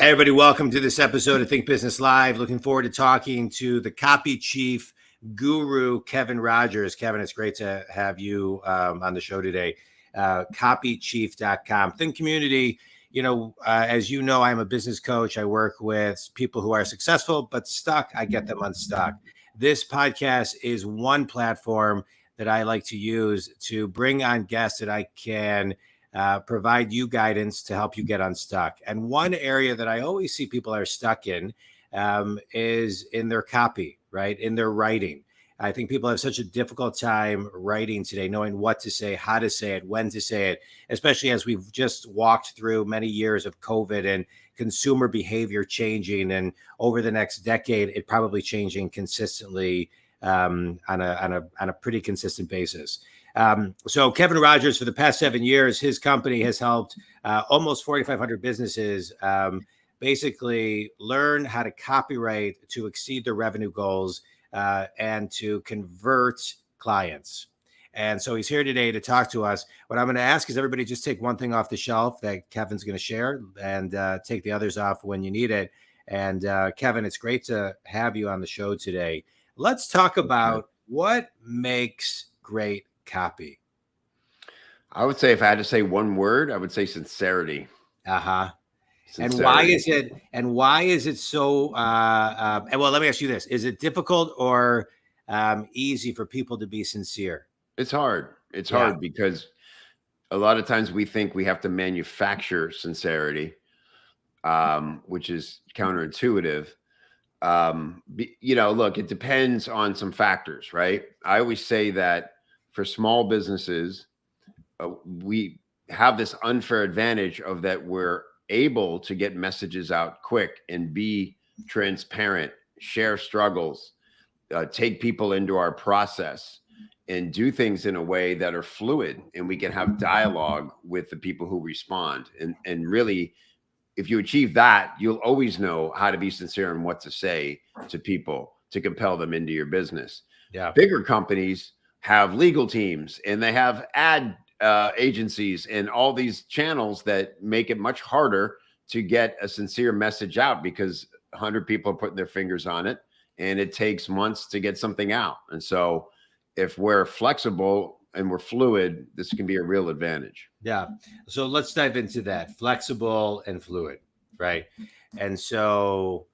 Hey, everybody, welcome to this episode of Think Business Live. Looking forward to talking to the copy chief guru, Kevin Rogers. Kevin, it's great to have you on the show today. Copychief.com. Think community. As you know, I'm a business coach. I work with people who are successful but stuck. I get them unstuck. This podcast is one platform that I like to use to bring on guests that I can provide you guidance to help you get unstuck. And one area that I always see people are stuck in is in their copy, right? In their writing. I think people have such a difficult time writing today, knowing what to say, how to say it, when to say it, especially as we've just walked through many years of COVID and consumer behavior changing. And over the next decade, it probably changing consistently on a pretty consistent basis. So Kevin Rogers, for the past 7 years, his company has helped almost 4,500 businesses basically learn how to copyright to exceed their revenue goals and to convert clients. And so he's here today to talk to us. What I'm going to ask is everybody just take one thing off the shelf that Kevin's going to share and take the others off when you need it. And Kevin, it's great to have you on the show today. Let's talk about what makes great copy. I would say if I had to say one word, I would say sincerity. Sincerity. And why is it so and well, let me ask you this. Is it difficult or easy for people to be sincere? It's hard. It's hard because a lot of times we think we have to manufacture sincerity, which is counterintuitive. Look, it depends on some factors, right? I always say that for small businesses, we have this unfair advantage of that we're able to get messages out quick and be transparent, share struggles, take people into our process and do things in a way that are fluid, and we can have dialogue with the people who respond. And really, if you achieve that, you'll always know how to be sincere and what to say to people to compel them into your business. Yeah. Bigger companies have legal teams and they have ad agencies and all these channels that make it much harder to get a sincere message out because 100 people are putting their fingers on it and it takes months to get something out. And so if we're flexible and we're fluid, this can be a real advantage. Yeah. So let's dive into that. Flexible and fluid, right? And so,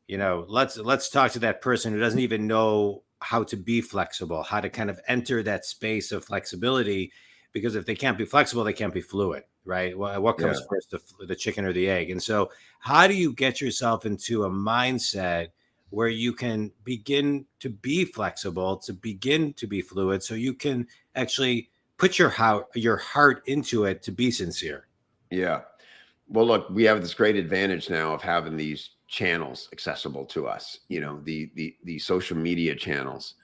let's talk to that person who doesn't even know how to be flexible, how to kind of enter that space of flexibility, because if they can't be flexible, they can't be fluid, right? Well, what comes first, the chicken or the egg? And so how do you get yourself into a mindset where you can begin to be flexible, to begin to be fluid, so you can actually put your heart into it to be sincere? Yeah. Well, look, we have this great advantage now of having these channels accessible to us, the social media channels.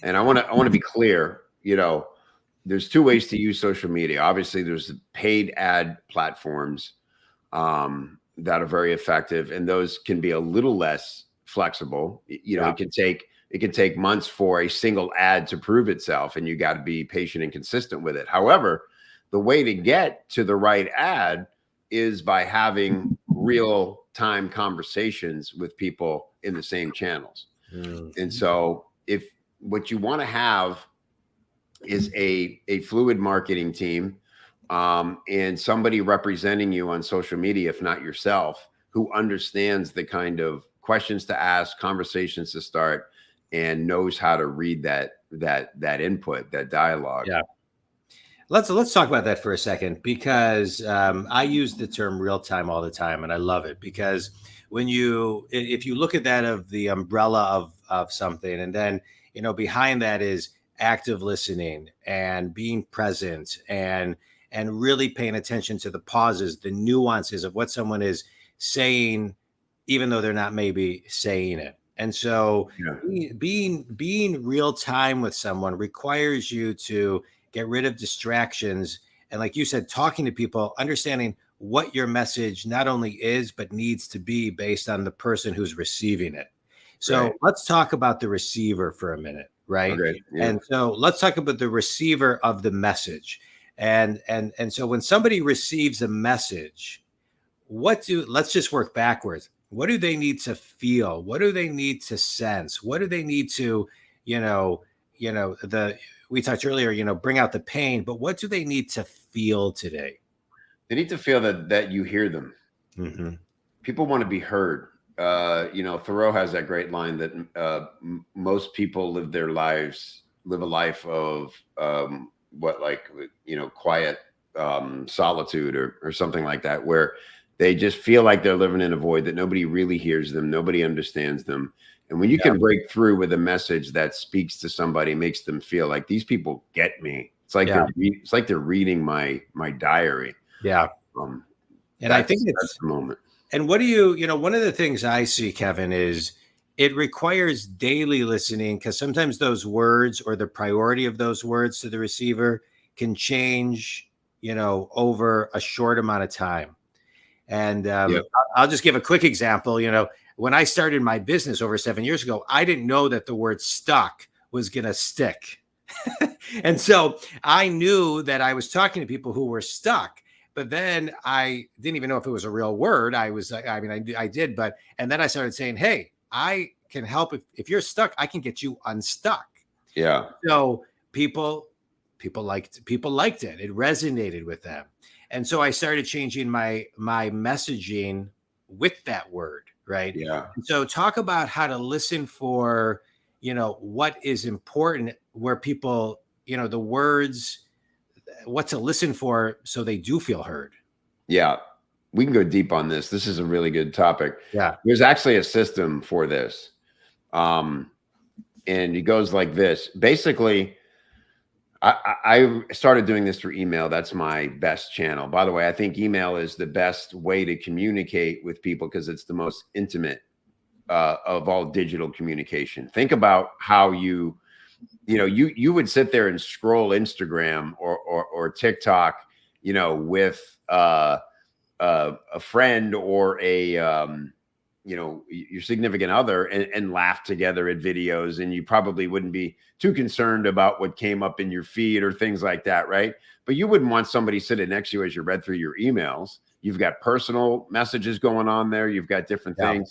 And I want to be clear, there's two ways to use social media. Obviously, there's the paid ad platforms that are very effective, and those can be a little less flexible. It can take months for a single ad to prove itself, and you got to be patient and consistent with it. However, the way to get to the right ad is by having real time conversations with people in the same channels. And so if what you want to have is a fluid marketing team and somebody representing you on social media, if not yourself, who understands the kind of questions to ask, conversations to start, and knows how to read that input, that dialogue. Yeah. Let's talk about that for a second, because I use the term real time all the time, and I love it because if you look at that of the umbrella of something, and then behind that is active listening and being present and really paying attention to the pauses, the nuances of what someone is saying, even though they're not maybe saying it. And so being real time with someone requires you to get rid of distractions. And like you said, talking to people, understanding what your message not only is, but needs to be based on the person who's receiving it. So let's talk about the receiver for a minute, right? Okay. Yeah. And so let's talk about the receiver of the message. And so when somebody receives a message, let's just work backwards. What do they need to feel? What do they need to sense? What do they need to, we talked earlier, bring out the pain, but what do they need to feel today? They need to feel that you hear them. Mm-hmm. People want to be heard. Thoreau has that great line that most people live a life of quiet solitude or something like that, where they just feel like they're living in a void, that nobody really hears them, nobody understands them. And when you can break through with a message that speaks to somebody, makes them feel like these people get me. It's like they're reading my diary. Yeah. And I think that's the moment. And what one of the things I see, Kevin, is it requires daily listening, because sometimes those words or the priority of those words to the receiver can change, over a short amount of time. And I'll just give a quick example. When I started my business over 7 years ago, I didn't know that the word stuck was going to stick. And so I knew that I was talking to people who were stuck, but then I didn't even know if it was a real word. I did, and then I started saying, hey, I can help. If you're stuck, I can get you unstuck. Yeah. So people liked it. It resonated with them. And so I started changing my messaging with that word. Right. Yeah. So talk about how to listen for, what is important, where people, the words, what to listen for so they do feel heard. Yeah. We can go deep on this. This is a really good topic. Yeah. There's actually a system for this. And it goes like this. Basically, I started doing this through email. That's my best channel. By the way, I think email is the best way to communicate with people because it's the most intimate of all digital communication. Think about how you would sit there and scroll Instagram or TikTok, with a friend or your significant other and laugh together at videos, and you probably wouldn't be too concerned about what came up in your feed or things like that, right? But you wouldn't want somebody sitting next to you as you read through your emails. You've got personal messages going on there. You've got different things.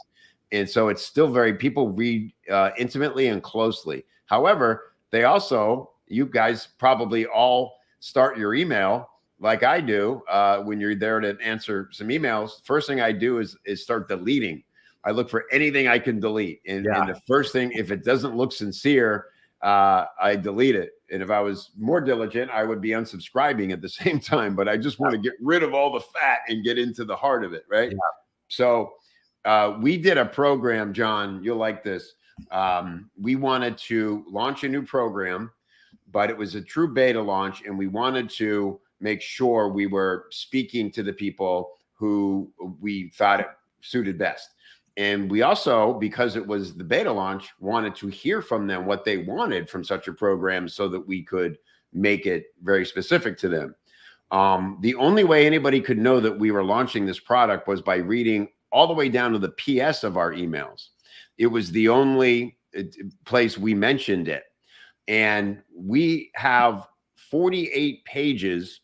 And so it's still people read intimately and closely. However, you guys probably all start your email like I do when you're there to answer some emails. First thing I do is start deleting. I look for anything I can delete. And the first thing, if it doesn't look sincere, I delete it. And if I was more diligent, I would be unsubscribing at the same time. But I just want to get rid of all the fat and get into the heart of it, right? Yeah. So we did a program, John, you'll like this. We wanted to launch a new program, but it was a true beta launch. And we wanted to make sure we were speaking to the people who we thought it suited best. And we also, because it was the beta launch, wanted to hear from them what they wanted from such a program so that we could make it very specific to them. The only way anybody could know that we were launching this product was by reading all the way down to the PS of our emails. It was the only place we mentioned it. And we have 48 pages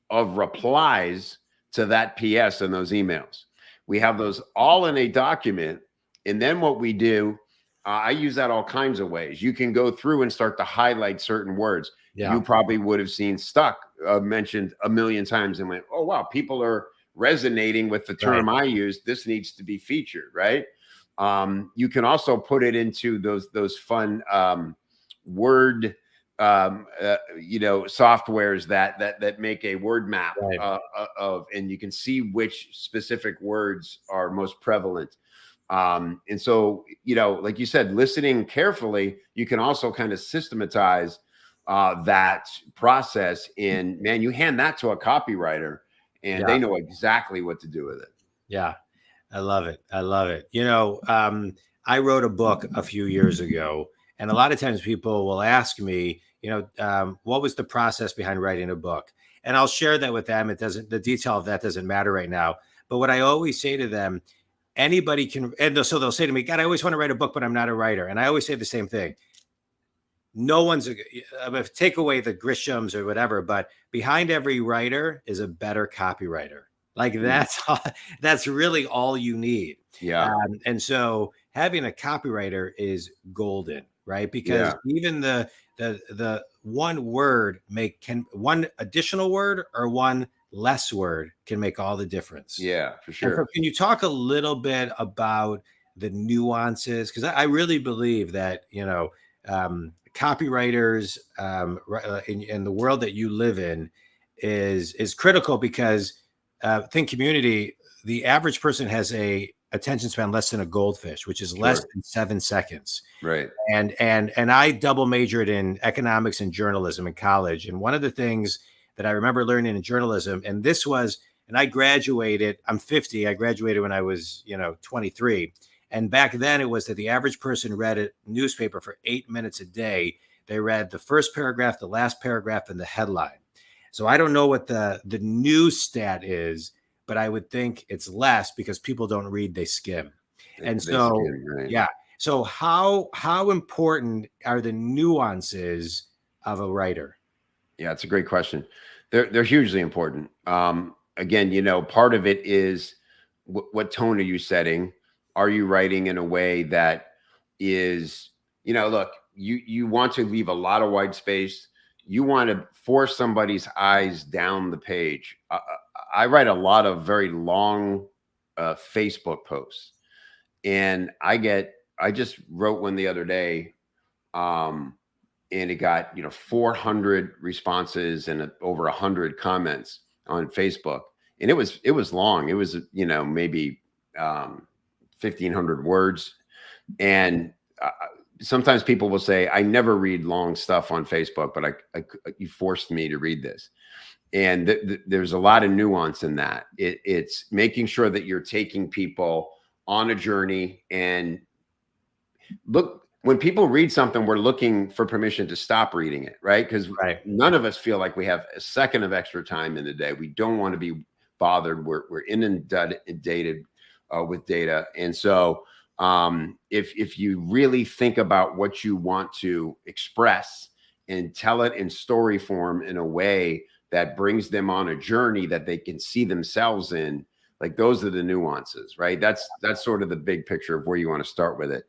of replies to that PS in those emails. We have those all in a document. And then what we do, I use that all kinds of ways. You can go through and start to highlight certain words. Yeah. You probably would have seen stuck mentioned a million times and went, oh, wow, people are resonating with the term I used. This needs to be featured, right? You can also put it into those fun word softwares that make a word map and you can see which specific words are most prevalent. And so, like you said, listening carefully, you can also kind of systematize that process. And man, you hand that to a copywriter and they know exactly what to do with it. Yeah. I love it. I love it. I wrote a book a few years ago, and a lot of times people will ask me, what was the process behind writing a book? And I'll share that with them. The detail of that doesn't matter right now. But what I always say to them, anybody can, and so they'll say to me, God, I always want to write a book, but I'm not a writer. And I always say the same thing. No one's, take away the Grishams or whatever, but behind every writer is a better copywriter. Like that's really all you need. Yeah. And so having a copywriter is golden, right? Because Yeah. even the one word one additional word or one less word can make all the difference. Yeah, for And so sure. can you talk a little bit about the nuances? Because I really believe that, copywriters in the world that you live in is critical because think community, the average person has a attention span less than a goldfish, which is less Sure. than 7 seconds. Right. And I double majored in economics and journalism in college. And one of the things that I remember learning in journalism, and I graduated, I'm 50, I graduated when I was, 23. And back then it was that the average person read a newspaper for 8 minutes a day. They read the first paragraph, the last paragraph, and the headline. So I don't know what the new stat is, but I would think it's less because people don't read, they skim. And so, Right. yeah. So how important are the nuances of a writer? Yeah, it's a great question. They're hugely important. Again, part of it is what tone are you setting? Are you writing in a way that is, look, you want to leave a lot of white space. You want to force somebody's eyes down the page. I write a lot of very long Facebook posts, and I just wrote one the other day. And it got 400 responses and over 100 comments on Facebook, and it was long. It was maybe 1,500 words, and sometimes people will say, I never read long stuff on Facebook, but you forced me to read this. And there's a lot of nuance in that. It's making sure that you're taking people on a journey. And look, when people read something, we're looking for permission to stop reading it, right? Because none of us feel like we have a second of extra time in the day. We don't want to be bothered. We're inundated with data. And so if you really think about what you want to express and tell it in story form in a way that brings them on a journey that they can see themselves in, like those are the nuances, right? That's sort of the big picture of where you want to start with it.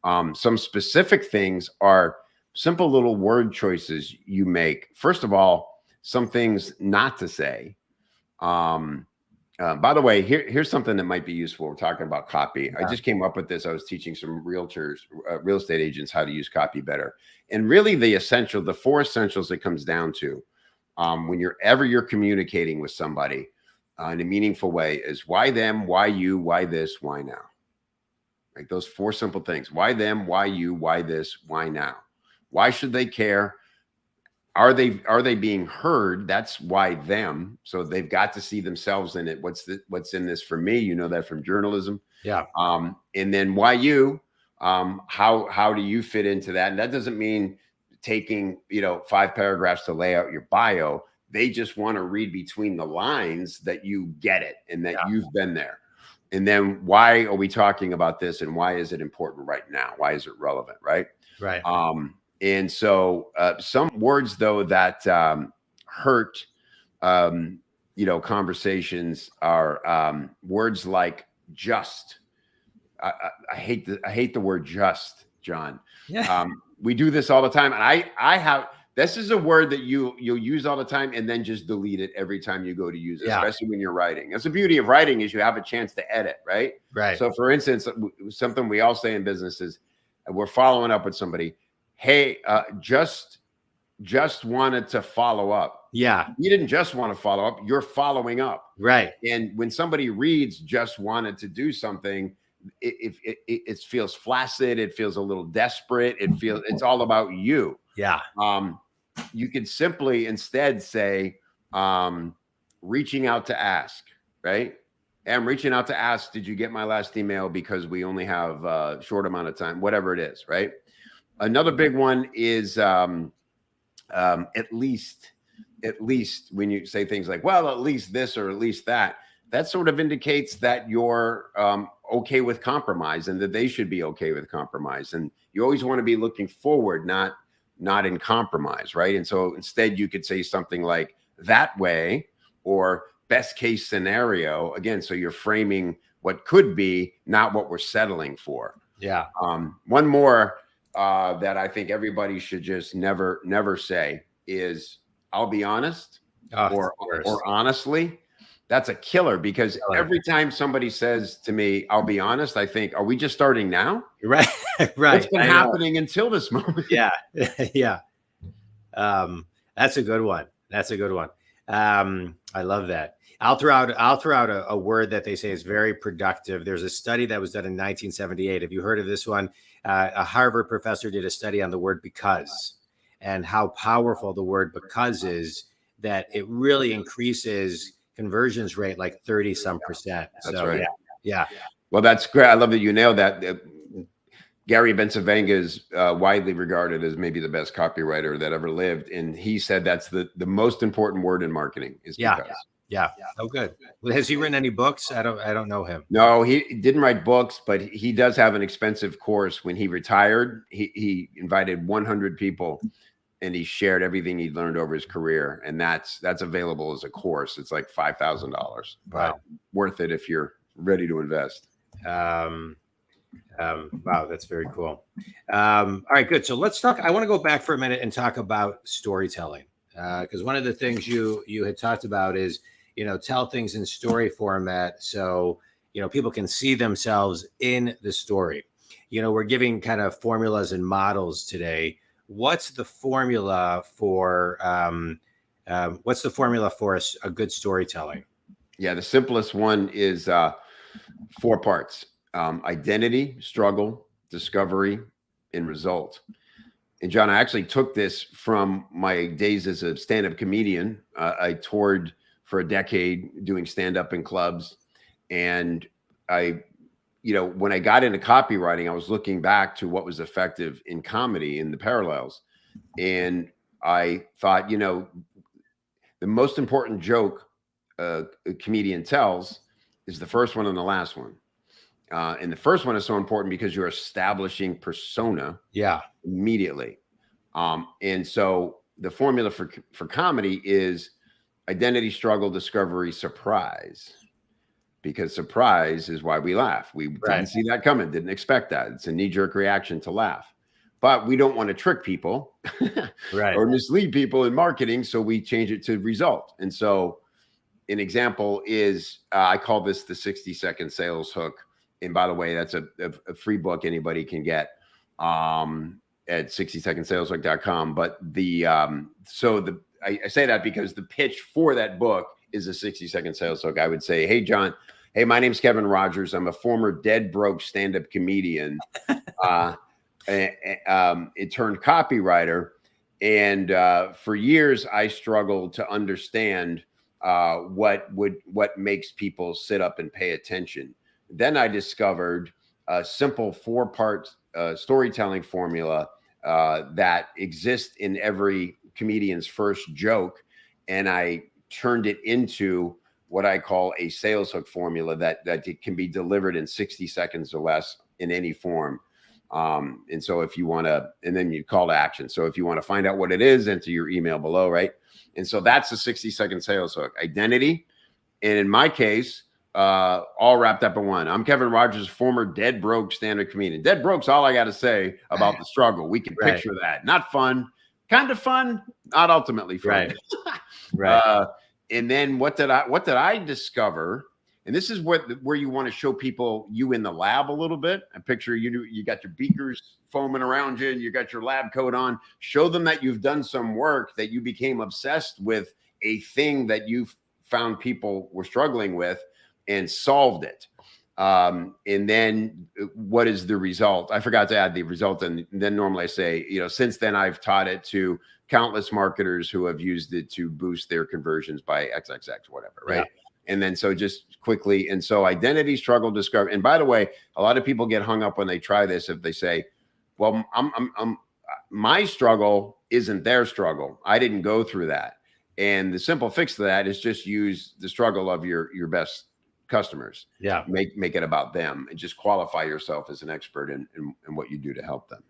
Some specific things are simple little word choices you make. First of all, some things not to say. By the way, here's something that might be useful. We're talking about copy. Yeah. I just came up with this. I was teaching some realtors, real estate agents, how to use copy better. And really the 4 essentials it comes down to when you're communicating with somebody in a meaningful way is why them, why you, why this, why now. Like those 4 simple things. Why them, why you, why this, why now? Why should they care? Are they being heard? That's why them. So they've got to see themselves in it. What's in this for me? You know that from journalism. Yeah. And then why you? How do you fit into that? And that doesn't mean taking 5 paragraphs to lay out your bio. They just want to read between the lines that you get it and that you've been there. And then why are we talking about this? And why is it important right now? Why is it relevant? Right. Right. And so some words, though, that hurt, conversations are words like just. I hate the word just, John. Yeah. We do this all the time. And this is a word that you'll use all the time and then just delete it every time you go to use it, especially when you're writing. That's the beauty of writing is you have a chance to edit, right? Right. So for instance, something we all say in business is we're following up with somebody. Hey, just wanted to follow up. Yeah. You didn't just want to follow up. You're following up. Right. And when somebody reads just wanted to do something, it feels flaccid. It feels a little desperate. It's all about you. Yeah. You could simply instead say, reaching out to ask, right? I'm reaching out to ask, did you get my last email? Because we only have a short amount of time, whatever it is, right? Another big one is at least when you say things like, well, at least this or at least that sort of indicates that you're okay with compromise and that they should be okay with compromise. And you always want to be looking forward, not in compromise, right? And so instead you could say something like that way, or best case scenario again. So you're framing what could be, not what we're settling for. Yeah. One more that I think everybody should just never say is, I'll be honest, or honestly. That's a killer, because every time somebody says to me, I'll be honest, I think, are we just starting now? Right. Right. What's been happening until this moment? Yeah. Yeah. That's a good one. That's a good one. I love that. I'll throw out a word that they say is very productive. There's a study that was done in 1978. Have you heard of this one? A Harvard professor did a study on the word because, and how powerful the word because is, that it really increases conversions rate like 30-some%. That's so right. Yeah. Well, that's great. I love that you nailed that. Gary Bencivenga is widely regarded as maybe the best copywriter that ever lived. And he said that's the most important word in marketing is because. Yeah. Oh, good. Has he written any books? I don't know him. No, he didn't write books, but he does have an expensive course. When he retired, he invited 100 people and he shared everything he learned over his career. And that's available as a course. It's like $5,000, but worth it if you're ready to invest. Wow, that's very cool. All right, good. So let's talk. I want to go back for a minute and talk about storytelling, because one of the things you had talked about is, tell things in story format so people can see themselves in the story. We're giving kind of formulas and models today. What's the formula for a good storytelling? Yeah, the simplest one is 4 parts. Identity, struggle, discovery, and result. And John, I actually took this from my days as a stand-up comedian. I toured for a decade doing stand-up in clubs. And when I got into copywriting, I was looking back to what was effective in comedy in the parallels. And I thought, the most important joke a comedian tells is the first one and the last one. And the first one is so important because you're establishing persona immediately. And so the formula for comedy is identity, struggle, discovery, surprise. Because surprise is why we laugh. We didn't see that coming, didn't expect that. It's a knee-jerk reaction to laugh. But we don't want to trick people or mislead people in marketing, so we change it to result. And so an example is, I call this the 60-second sales hook. And by the way, that's a free book anybody can get at 60secondsaleshook.com. But I say that because the pitch for that book is a 60-second sales hook. I would say, hey, John, hey, my name's Kevin Rogers. I'm a former dead broke stand-up comedian. It turned copywriter. And for years, I struggled to understand what makes people sit up and pay attention. Then I discovered a simple 4-part storytelling formula that exists in every comedian's first joke. And I turned it into what I call a sales hook formula that it can be delivered in 60 seconds or less in any form. And so if you want to, and then you call to action. So if you want to find out what it is, enter your email below, right? And so that's the 60-second sales hook. Identity. And in my case, all wrapped up in one. I'm Kevin Rogers, former dead broke stand-up comedian. Dead broke's all I got to say about the struggle. We can picture that. Not fun, kind of fun, not ultimately fun. And then what did I discover? And this is where you want to show people you in the lab a little bit. I picture you got your beakers foaming around you, and you got your lab coat on. Show them that you've done some work, that you became obsessed with a thing that you found people were struggling with and solved it. And then what is the result? I forgot to add the result. And then normally I say, since then I've taught it to countless marketers who have used it to boost their conversions by XXX, whatever. Right. Yeah. And then, so just quickly. And so identity, struggle, discover. And by the way, a lot of people get hung up when they try this. If they say, well, my struggle isn't their struggle. I didn't go through that. And the simple fix to that is just use the struggle of your best customers. Yeah. Make it about them, and just qualify yourself as an expert in what you do to help them.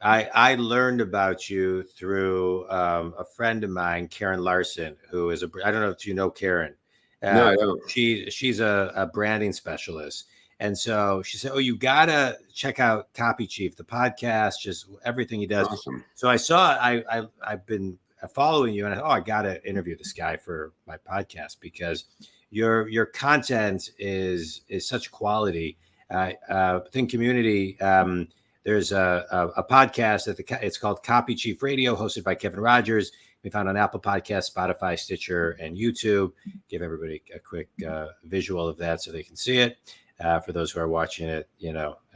I learned about you through a friend of mine, Karen Larson, who is I don't know if you know Karen. No, I don't. She's a branding specialist. And so she said, "Oh, you gotta check out Copy Chief, the podcast, just everything he does." Awesome. So I saw I've been following you, and I gotta interview this guy for my podcast because your content is such quality. Think Community. There's a podcast it's called Copy Chief Radio, hosted by Kevin Rogers. We found on Apple Podcasts, Spotify, Stitcher, and YouTube. Give everybody a quick visual of that so they can see it. For those who are watching it,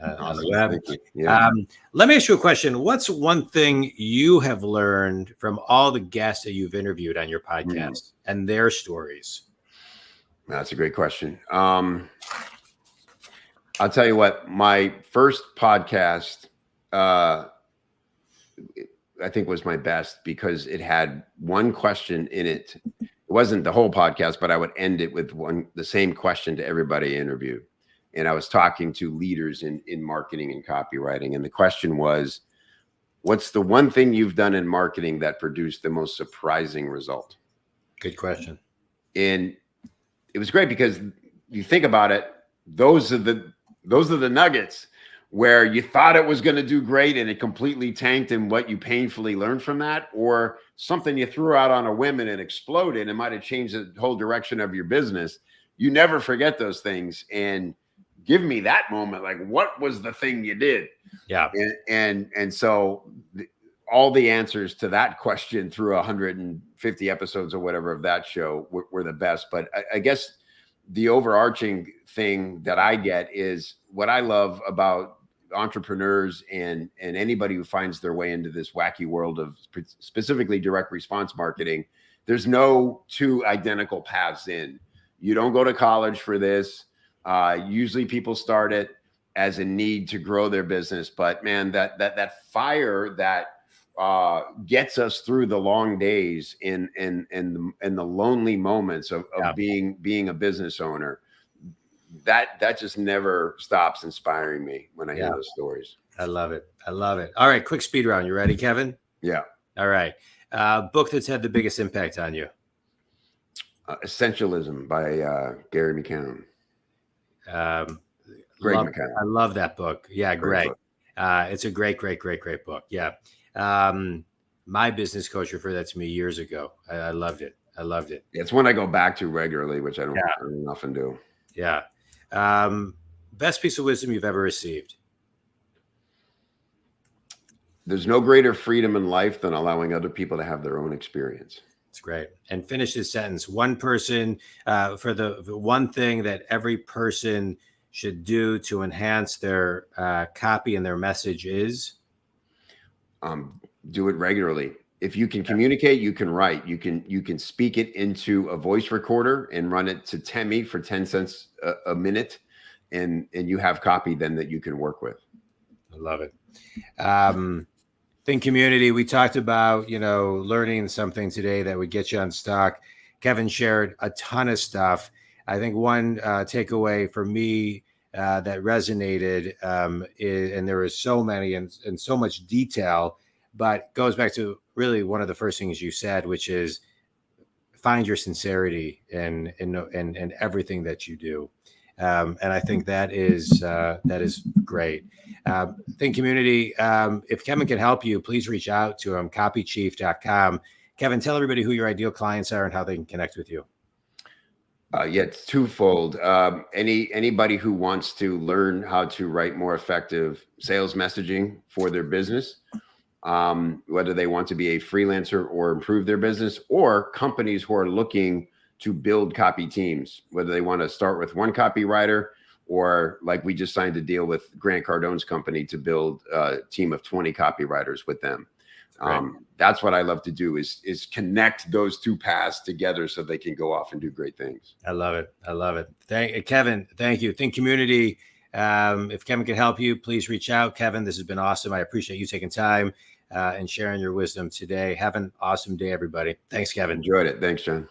on the web. Yeah. Let me ask you a question. What's one thing you have learned from all the guests that you've interviewed on your podcast and their stories? That's a great question. I'll tell you what, my first podcast, I think was my best because it had one question in it. It wasn't the whole podcast, but I would end it with the same question to everybody I interviewed. And I was talking to leaders in marketing and copywriting. And the question was, what's the one thing you've done in marketing that produced the most surprising result? Good question. And it was great because you think about it, those are the nuggets where you thought it was going to do great and it completely tanked, and what you painfully learned from that, or something you threw out on a whim and it exploded and might have changed the whole direction of your business. You never forget those things. And give me that moment. Like, what was the thing you did? Yeah. And so all the answers to that question through 150 episodes or whatever of that show were the best. But I guess the overarching thing that I get is what I love about entrepreneurs and anybody who finds their way into this wacky world of specifically direct response marketing. There's no two identical paths in. You don't go to college for this. Usually people start it as a need to grow their business, but man, that fire that gets us through the long days and the lonely moments of being a business owner, that just never stops inspiring me when I hear those stories. I love it. All right, quick speed round. You ready, Kevin? Yeah. All right. Book that's had the biggest impact on you. Essentialism by Gary McKeown. Greg McKeown. I love that book. Yeah, Greg. It's a great book. Yeah. My business coach referred that to me years ago. I loved it. It's one I go back to regularly, which I don't often do. Yeah. Best piece of wisdom you've ever received? There's no greater freedom in life than allowing other people to have their own experience. It's great. And finish this sentence. One person, for the one thing that every person should do to enhance their copy and their message is? Do it regularly. If you can communicate, you can write. You can speak it into a voice recorder and run it to Temi for 10 cents a minute, and you have copy then that you can work with. I love it. Think Community. We talked about learning something today that would get you unstuck. Kevin shared a ton of stuff. I think one takeaway for me that resonated is, and there was so many and so much detail, but goes back to really one of the first things you said, which is find your sincerity in everything that you do. And I think that is great. Think Community. If Kevin can help you, please reach out to him, copychief.com. Kevin, tell everybody who your ideal clients are and how they can connect with you. It's twofold. Anybody who wants to learn how to write more effective sales messaging for their business, whether they want to be a freelancer or improve their business, or companies who are looking to build copy teams, whether they want to start with one copywriter, or like we just signed a deal with Grant Cardone's company to build a team of 20 copywriters with them. That's what I love to do is connect those two paths together so they can go off and do great things. I love it. Kevin, thank you. Think Community. If Kevin can help you, please reach out. Kevin, this has been awesome. I appreciate you taking time and sharing your wisdom today. Have an awesome day, everybody. Thanks, Kevin. Enjoyed it. Thanks, John.